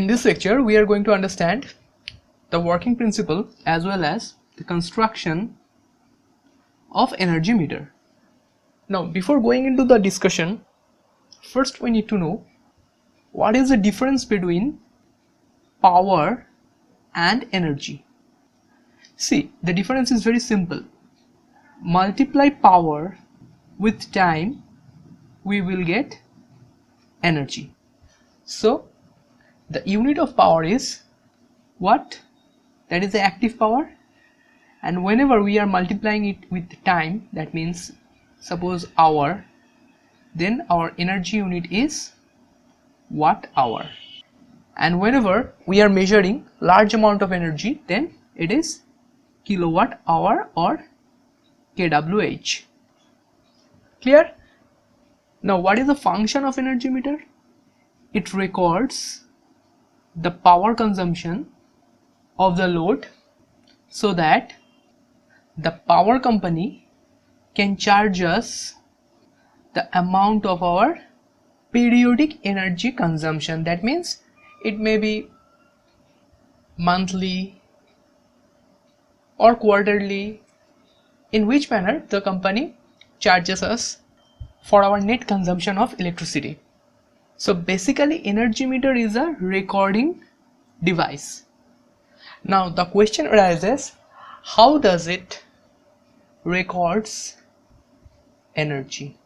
In this lecture, we are going to understand the working principle as well as the construction of energy meter. Now, before going into the discussion, first we need to know what is the difference between power and energy. See, the difference is very simple. Multiply power with time, we will get energy. So, the unit of power is what? That is the active power, and whenever we are multiplying it with time, that means suppose hour, then our energy unit is watt hour. And whenever we are measuring large amount of energy, then it is kilowatt hour or kWh. Clear? Now, what is the function of energy meter? It records the power consumption of the load so that the power company can charge us the amount of our periodic energy consumption. That means it may be monthly or quarterly, in which manner the company charges us for our net consumption of electricity. So basically, energy meter is a recording device. Now the question arises, how does it records energy?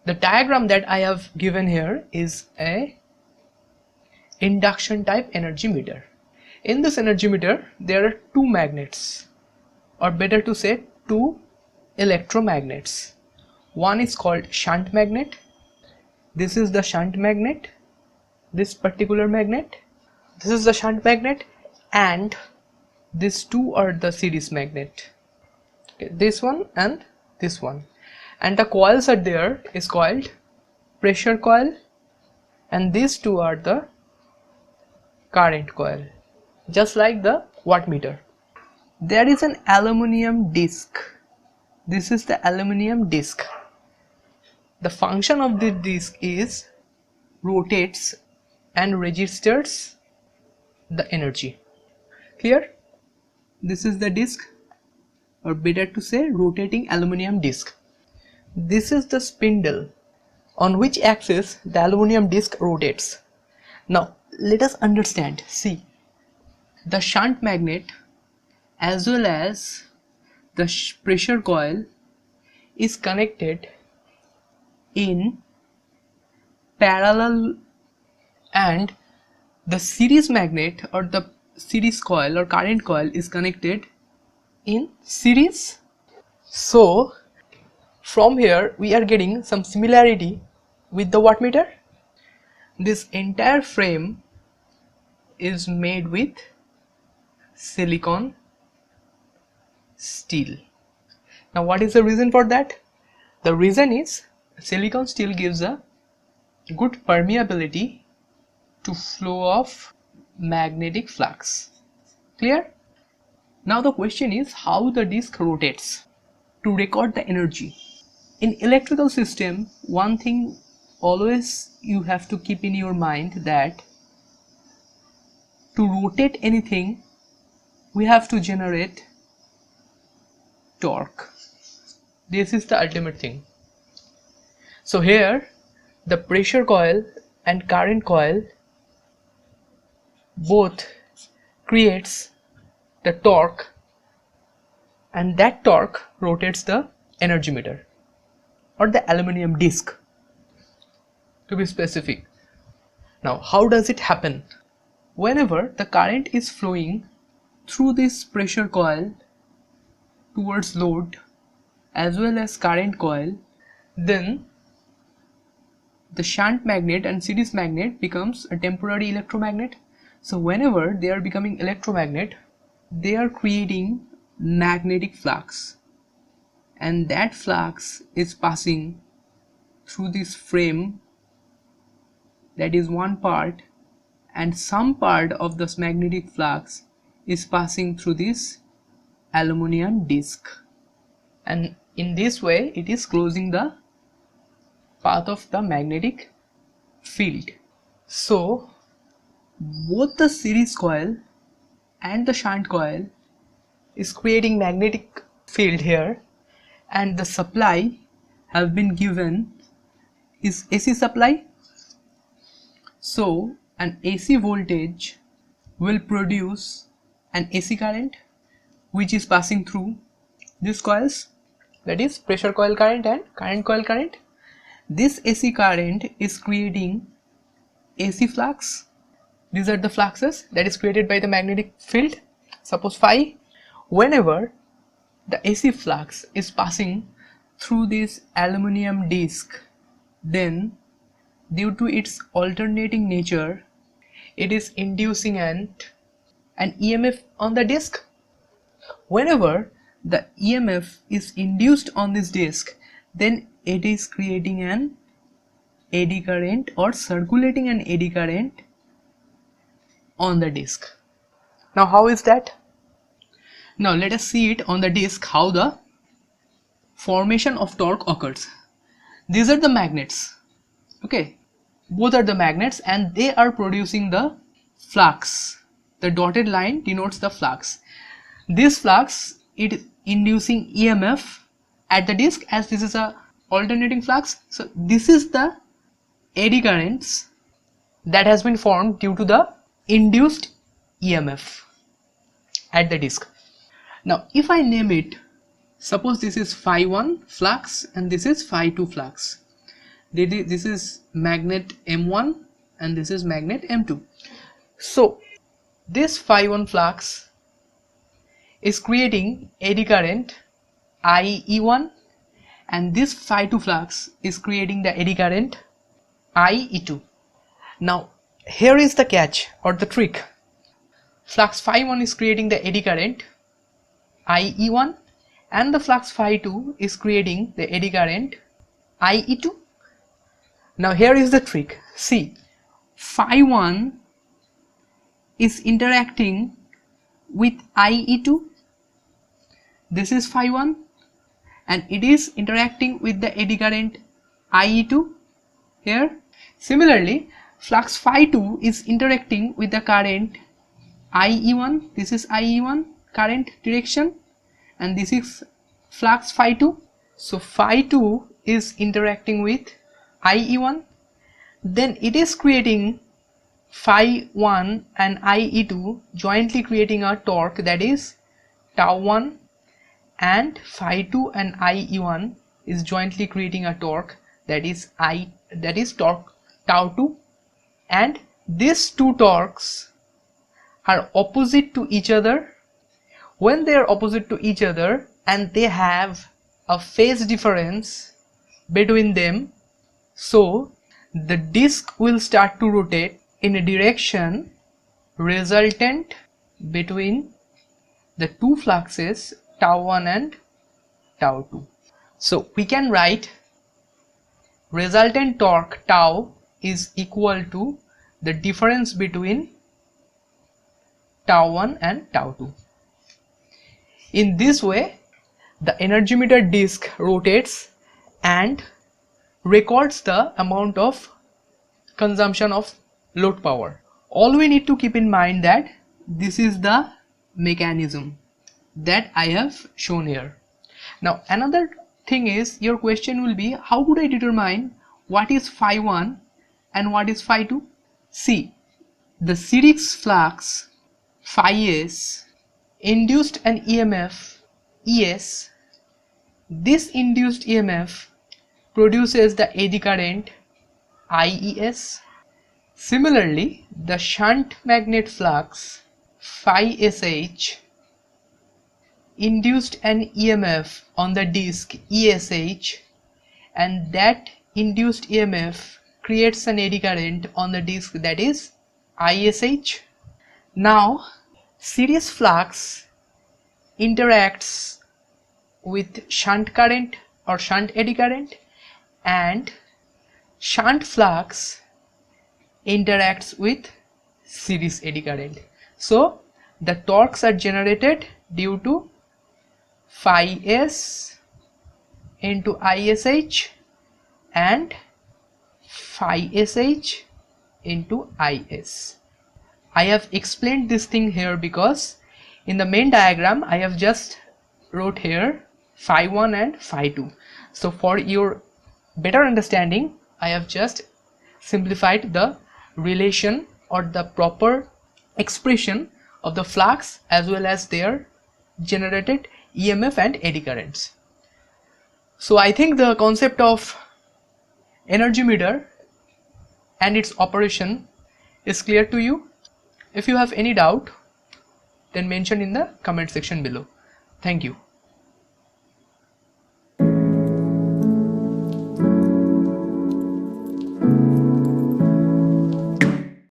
The diagram that I have given here is a induction type energy meter. In this energy meter, there are two magnets, or better to say two electromagnets. One is called shunt magnet. This is the shunt magnet, this particular magnet. This is the shunt magnet, and these two are the series magnet. Okay, this one and this one. And the coils are there is called pressure coil, and these two are the current coil, just like the wattmeter. There is an aluminum disc. This is the aluminum disc. The function of the disc is rotates and registers the energy. Clear? This is the disc, or better to say rotating aluminum disc. This is the spindle on which axis the aluminum disc rotates. Now let us understand. See, the shunt magnet as well as the pressure coil is connected in parallel, and the series magnet or the series coil or current coil is connected in series. So from here we are getting some similarity with the wattmeter. This entire frame is made with silicon steel. Now what is the reason for that? The reason is silicon steel gives a good permeability to flow of magnetic flux. Clear? Now the question is how the disc rotates to record the energy. In electrical system, one thing always you have to keep in your mind, that to rotate anything we have to generate torque. This is the ultimate thing. So here the pressure coil and current coil both creates the torque, and that torque rotates the energy meter or the aluminum disc, to be specific. Now how does it happen? Whenever the current is flowing through this pressure coil towards load as well as current coil, then the shunt magnet and series magnet becomes a temporary electromagnet. So whenever they are becoming electromagnet, they are creating magnetic flux, and that flux is passing through this frame, that is one part, and some part of this magnetic flux is passing through this aluminum disc, and in this way it is closing the path of the magnetic field. So both the series coil and the shunt coil is creating magnetic field here, and the supply have been given is AC supply. So an AC voltage will produce an AC current which is passing through these coils, that is pressure coil current and current coil current. This AC current is creating AC flux. These are the fluxes that is created by the magnetic field, suppose phi. Whenever the AC flux is passing through this aluminum disc, then due to its alternating nature, it is inducing an EMF on the disc. Whenever the EMF is induced on this disc, then it is creating an eddy current or circulating an eddy current on the disc. Now how is that? Now let us see it on the disc how the formation of torque occurs. These are the magnets, okay, both are the magnets and they are producing the flux. The dotted line denotes the flux. This flux, it is inducing EMF at the disc, as this is a alternating flux. So this is the eddy currents that has been formed due to the induced EMF at the disc. Now if I name it, suppose this is phi 1 flux and this is phi 2 flux. This is magnet M1 and this is magnet M2. So this phi 1 flux is creating eddy current IE1 and this phi 2 flux is creating the eddy current IE2. Now here is the catch or the trick. Flux phi 1 is creating the eddy current IE1 and the flux phi 2 is creating the eddy current IE2. Now here is the trick. See, phi 1 is interacting with IE2. This is phi 1 and it is interacting with the eddy current IE2 here. Similarly, flux phi 2 is interacting with the current IE1. This is IE1 current direction and this is flux phi 2. So phi 2 is interacting with IE1, then it is creating phi 1 and IE2 jointly creating a torque, that is tau 1, and phi 2 and IE1 is jointly creating a torque, that is torque tau 2, and these two torques are opposite to each other. When they are opposite to each other and they have a phase difference between them, so the disc will start to rotate in a direction resultant between the two fluxes tau 1 and tau 2. So we can write resultant torque tau is equal to the difference between tau 1 and tau 2. In this way, the energy meter disc rotates and records the amount of consumption of load power. All we need to keep in mind that this is the mechanism that I have shown here. Now another thing is, your question will be, how could I determine what is phi 1 and what is phi 2? See, the series flux phi s induced an EMF ES. This induced EMF produces the eddy current IES. Similarly, the shunt magnet flux phi SH induced an EMF on the disc ESH, and that induced EMF creates an eddy current on the disc, that is ISH. Now series flux interacts with shunt current or shunt eddy current, and shunt flux interacts with series eddy current. So the torques are generated due to phi s into ISH and phi sh into IS. I have explained this thing here because in the main diagram I have just wrote here phi 1 and phi 2. So for your better understanding, I have just simplified the relation or the proper expression of the flux as well as their generated EMF and eddy currents. So I think the concept of energy meter and its operation is clear to you. If you have any doubt, then mention in the comment section below. Thank you.